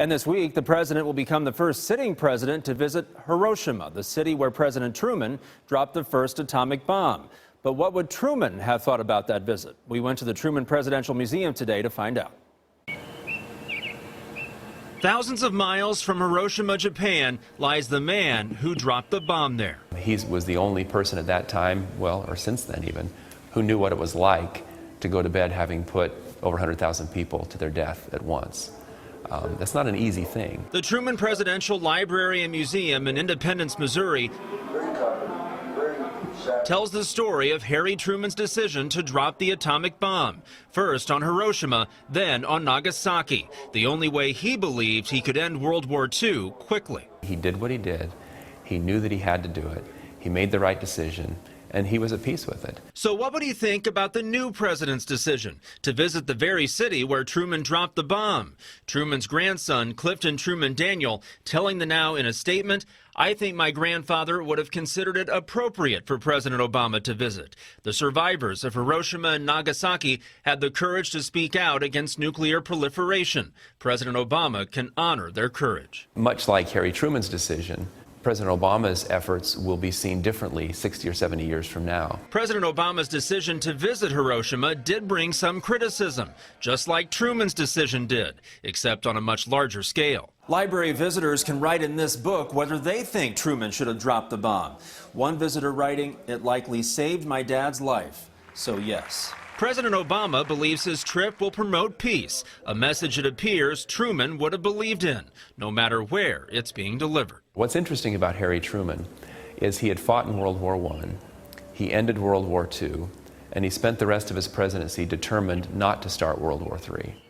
And this week, the president will become the first sitting president to visit Hiroshima, the city where President Truman dropped the first atomic bomb. But what would Truman have thought about that visit? We went to the Truman Presidential Museum today to find out. Thousands of miles from Hiroshima, Japan, lies the man who dropped the bomb there. He was the only person at that time, well, or since then even, who knew what it was like to go to bed having put over 100,000 people to their death at once. That's not an easy thing. The Truman Presidential Library and Museum in Independence, Missouri, tells the story of Harry Truman's decision to drop the atomic bomb, first on Hiroshima, then on Nagasaki, the only way he believed he could end World War II quickly. He did what he did. He knew that he had to do it. He made the right decision, and he was at peace with it. So what would he think about the new president's decision to visit the very city where Truman dropped the bomb? Truman's grandson, Clifton Truman Daniel, telling the Now in a statement, "I think my grandfather would have considered it appropriate for President Obama to visit. The survivors of Hiroshima and Nagasaki had the courage to speak out against nuclear proliferation. President Obama can honor their courage." Much like Harry Truman's decision, President Obama's efforts will be seen differently 60 or 70 years from now. President Obama's decision to visit Hiroshima did bring some criticism, just like Truman's decision did, except on a much larger scale. Library visitors can write in this book whether they think Truman should have dropped the bomb. One visitor writing, "It likely saved my dad's life, so yes." President Obama believes his trip will promote peace, a message it appears Truman would have believed in, no matter where it's being delivered. What's interesting about Harry Truman is he had fought in World War I, he ended World War II, and he spent the rest of his presidency determined not to start World War III.